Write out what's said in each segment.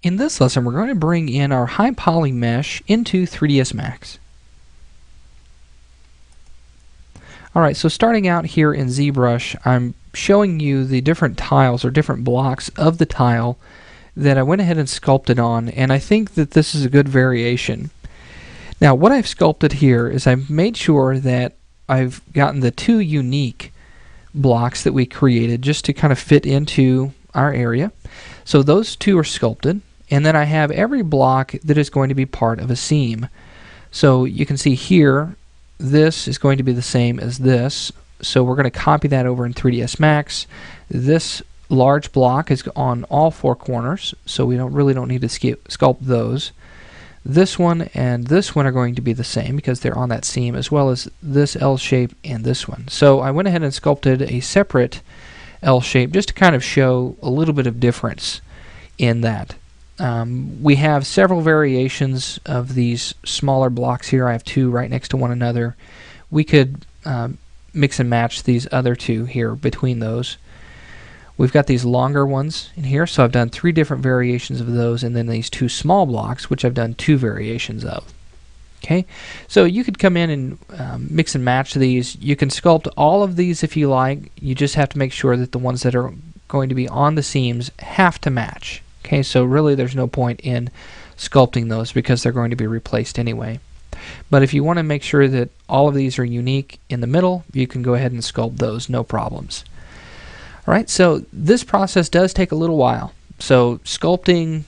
In this lesson, we're going to bring in our high poly mesh into 3ds Max. Alright, so starting out here in ZBrush, I'm showing you the different tiles or different blocks of the tile that I went ahead and sculpted on, and I think that this is a good variation. Now, what I've sculpted here is I've made sure that I've gotten the two unique blocks that we created just to kind of fit into our area. So those two are sculpted. And then I have every block that is going to be part of a seam. So you can see here, this is going to be the same as this. So we're going to copy that over in 3ds Max. This large block is on all four corners, so we really don't need to sculpt those. This one and this one are going to be the same because they're on that seam, as well as this L shape and this one. So I went ahead and sculpted a separate L shape just to kind of show a little bit of difference in that. We have several variations of these smaller blocks here. I have two right next to one another. We could mix and match these other two here between those. We've got these longer ones in here, so I've done three different variations of those, and then these two small blocks, which I've done two variations of. Okay, so you could come in and mix and match these. You can sculpt all of these if you like. You just have to make sure that the ones that are going to be on the seams have to match. Okay, so really there's no point in sculpting those because they're going to be replaced anyway. But if you want to make sure that all of these are unique in the middle, you can go ahead and sculpt those, no problems. Alright, so this process does take a little while. So sculpting,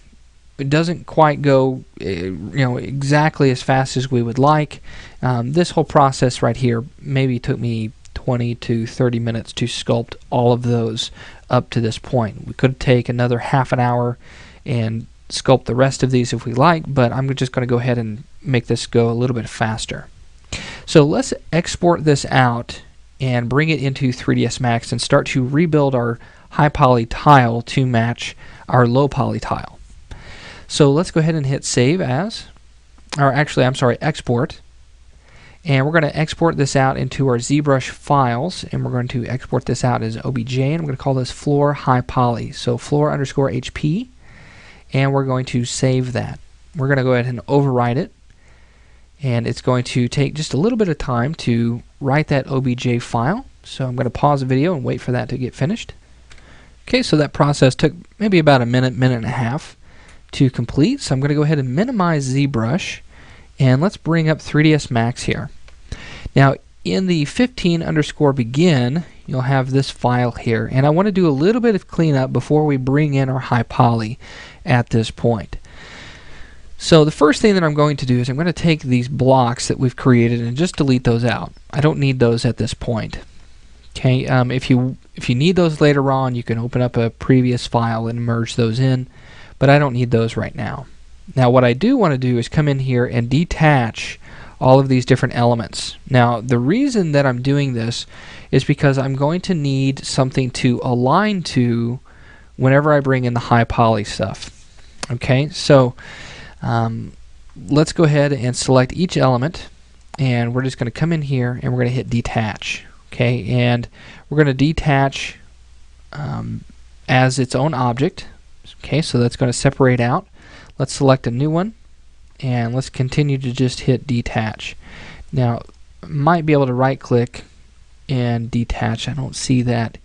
it doesn't quite go exactly as fast as we would like. This whole process right here maybe took me 20 to 30 minutes to sculpt all of those up to this point. We could take another half an hour and sculpt the rest of these if we like, but I'm just going to go ahead and make this go a little bit faster. So let's export this out and bring it into 3ds Max and start to rebuild our high poly tile to match our low poly tile. So let's go ahead and hit save as, or actually I'm sorry, export. And we're going to export this out into our ZBrush files, and we're going to export this out as OBJ, and I'm going to call this floor high poly. So floor_HP, and we're going to save that. We're going to go ahead and overwrite it, and it's going to take just a little bit of time to write that OBJ file. So I'm going to pause the video and wait for that to get finished. Okay, so that process took maybe about a minute, minute and a half to complete. So I'm going to go ahead and minimize ZBrush, and let's bring up 3ds Max here. Now in the 15_begin, you'll have this file here, and I want to do a little bit of cleanup before we bring in our high poly at this point. So the first thing that I'm going to do is I'm going to take these blocks that we've created and just delete those out. I don't need those at this point. Okay, if you need those later on, you can open up a previous file and merge those in, but I don't need those right now. Now what I do want to do is come in here and detach all of these different elements. Now the reason that I'm doing this is because I'm going to need something to align to whenever I bring in the high poly stuff. Okay, so let's go ahead and select each element, and we're just going to come in here and we're going to hit detach. Okay, and we're going to detach as its own object. Okay, so that's going to separate out. Let's select a new one, and let's continue to just hit detach. Now, I might be able to right click and detach. I don't see that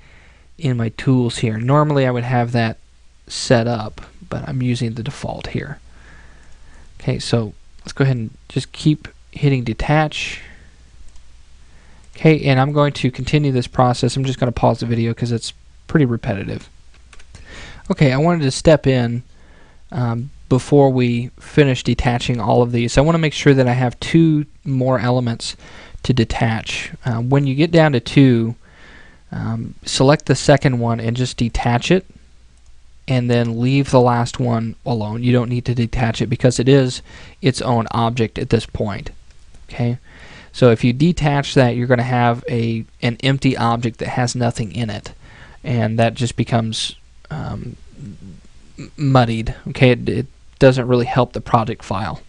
in my tools here. Normally I would have that set up, but I'm using the default here. Okay, so let's go ahead and just keep hitting detach. Okay, and I'm going to continue this process. I'm just going to pause the video because it's pretty repetitive. Okay, I wanted to step in before we finish detaching all of these. I want to make sure that I have two more elements to detach. When you get down to two, select the second one and just detach it, and then leave the last one alone. You don't need to detach it because it is its own object at this point. Okay, so if you detach that, you're going to have an empty object that has nothing in it, and that just becomes muddied. Okay, it doesn't really help the project file.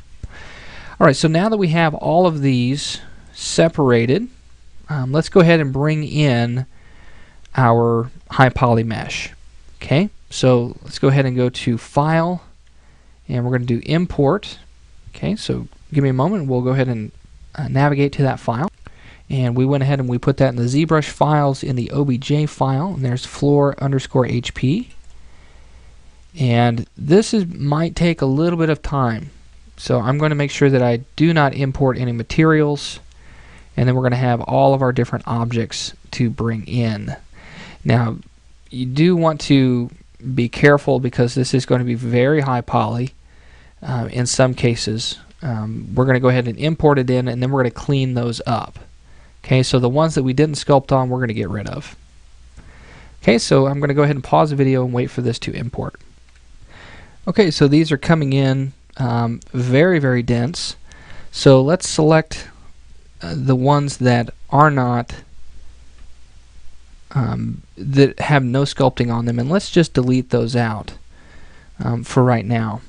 Alright, so now that we have all of these separated, let's go ahead and bring in our high poly mesh. Okay, so let's go ahead and go to File, and we're going to do import. Okay, so give me a moment, we'll go ahead and navigate to that file. And we went ahead and we put that in the ZBrush files in the OBJ file, and there's floor_HP. And this might take a little bit of time, so I'm going to make sure that I do not import any materials, and then we're going to have all of our different objects to bring in. Now, you do want to be careful because this is going to be very high poly in some cases. We're going to go ahead and import it in, and then we're going to clean those up. Okay, so the ones that we didn't sculpt on, we're going to get rid of. Okay, so I'm going to go ahead and pause the video and wait for this to import. Okay, so these are coming in very, very dense. So let's select the ones that are not, that have no sculpting on them, and let's just delete those out for right now.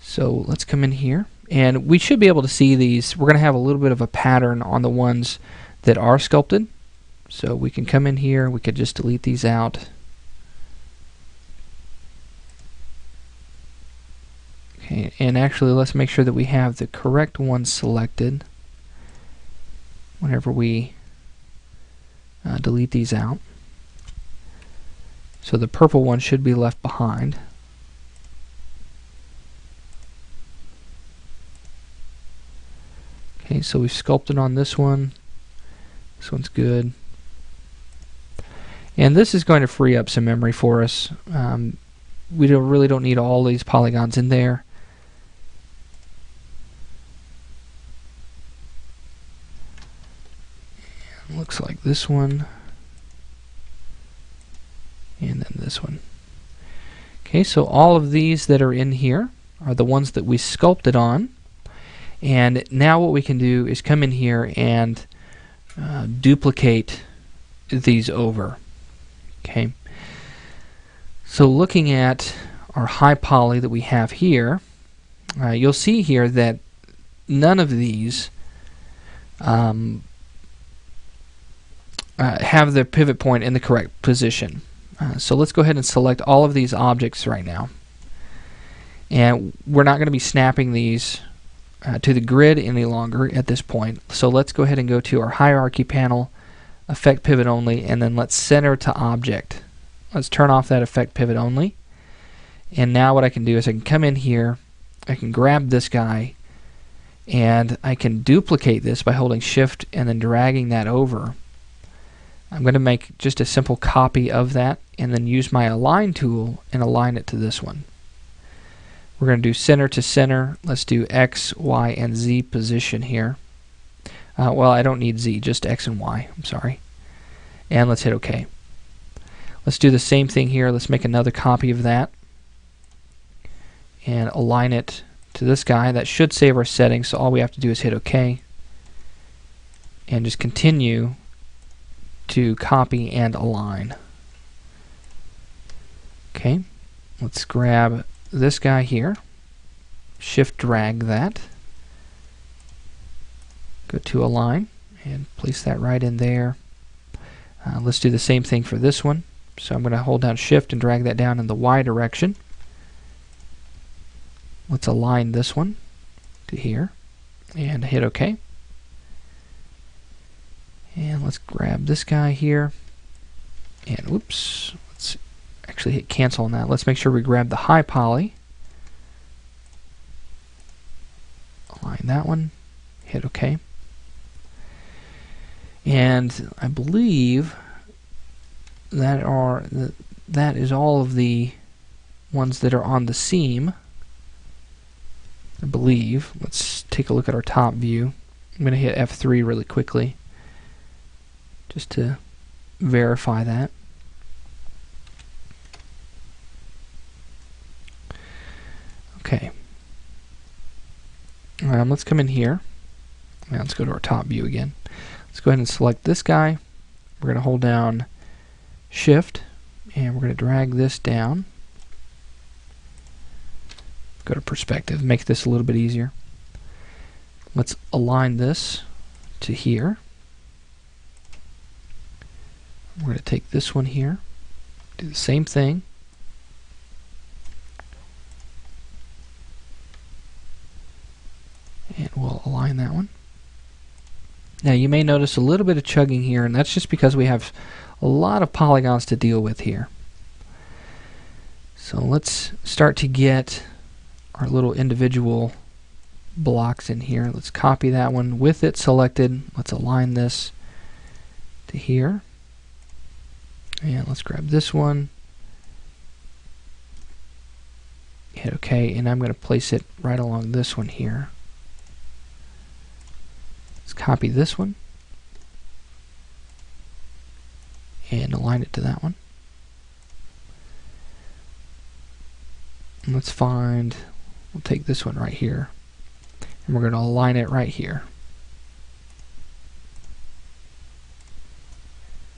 So let's come in here, and we should be able to see these. We're going to have a little bit of a pattern on the ones that are sculpted. So we can come in here, we could just delete these out. Okay, and actually let's make sure that we have the correct ones selected whenever we delete these out. So the purple one should be left behind. Okay, so we've sculpted on this one. This one's good. And this is going to free up some memory for us. We really don't need all these polygons in there. And looks like this one. And then this one. Okay, so all of these that are in here are the ones that we sculpted on. And now what we can do is come in here and duplicate these over. Okay. So looking at our high poly that we have here, you'll see here that none of these have the pivot point in the correct position. So let's go ahead and select all of these objects right now. And we're not going to be snapping these to the grid any longer at this point. So let's go ahead and go to our hierarchy panel, effect pivot only, and then let's center to object. Let's turn off that effect pivot only. And now what I can do is I can come in here, I can grab this guy, and I can duplicate this by holding shift and then dragging that over. I'm going to make just a simple copy of that and then use my align tool and align it to this one. We're going to do center to center. Let's do X, Y, and Z position here. Well, I don't need Z, just X and Y. I'm sorry. And let's hit OK. Let's do the same thing here. Let's make another copy of that and align it to this guy. That should save our settings, so all we have to do is hit OK and just continue to copy and align. Okay, let's grab this guy here, shift drag that, go to align and place that right in there. Let's do the same thing for this one. So I'm going to hold down shift and drag that down in the Y direction. Let's align this one to here and hit OK. And let's grab this guy here and whoops, let's actually hit cancel on that. Let's make sure we grab the high poly, align that one, hit OK. And I believe that is all of the ones that are on the seam. I believe. Let's take a look at our top view. I'm going to hit F3 really quickly just to verify that. Okay. Let's come in here. Now let's go to our top view again. Let's go ahead and select this guy. We're going to hold down shift and we're going to drag this down. Go to perspective, make this a little bit easier. Let's align this to here. We're going to take this one here, do the same thing, align that one. Now you may notice a little bit of chugging here, and that's just because we have a lot of polygons to deal with here. So let's start to get our little individual blocks in here. Let's copy that one with it selected. Let's align this to here. And let's grab this one. Hit OK, and I'm going to place it right along this one here. Let's copy this one and align it to that one. And let's find, we'll take this one right here, and we're going to align it right here.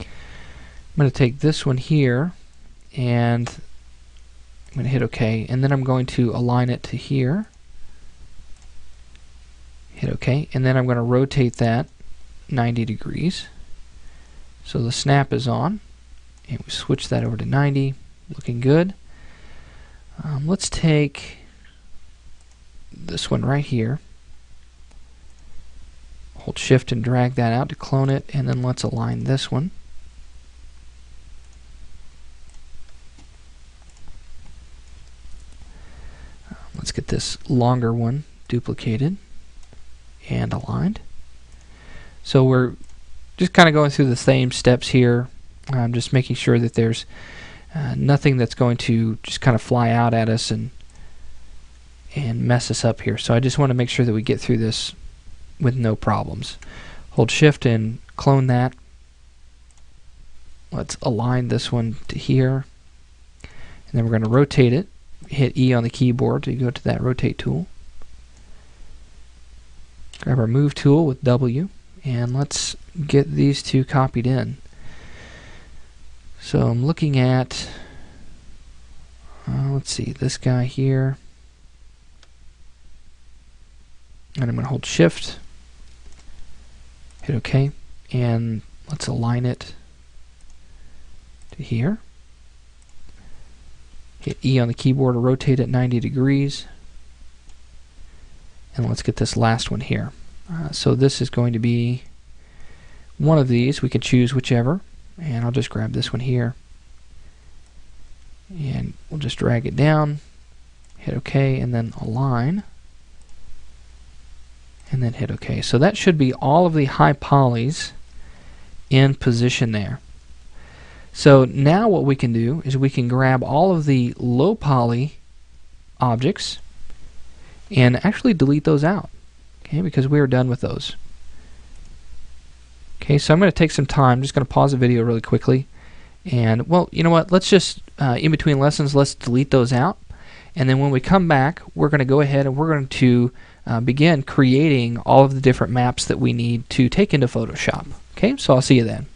I'm going to take this one here, and I'm going to hit OK, and then I'm going to align it to here. Hit OK, and then I'm going to rotate that 90 degrees. So the snap is on, and we switch that over to 90, looking good. Let's take this one right here, hold shift and drag that out to clone it, and then let's align this one. Let's get this longer one duplicated and aligned. So we're just kind of going through the same steps here. I'm just making sure that there's nothing that's going to just kind of fly out at us and mess us up here. So I just want to make sure that we get through this with no problems. Hold shift and clone that. Let's align this one to here, and then we're going to rotate it. Hit E on the keyboard to go to that rotate tool. Grab our move tool with W, and let's get these two copied in. So I'm looking at, let's see, this guy here, and I'm going to hold shift, hit OK, and let's align it to here. Hit E on the keyboard to rotate it 90 degrees. And let's get this last one here. So this is going to be one of these. We can choose whichever. And I'll just grab this one here. And we'll just drag it down. Hit OK, and then align. And then hit OK. So that should be all of the high polys in position there. So now what we can do is we can grab all of the low poly objects and actually delete those out, okay, because we are done with those. Okay, so I'm going to take some time, just going to pause the video really quickly, and well, you know what, let's just, in between lessons, let's delete those out, and then when we come back, we're going to go ahead and we're going to begin creating all of the different maps that we need to take into Photoshop. Okay, so I'll see you then.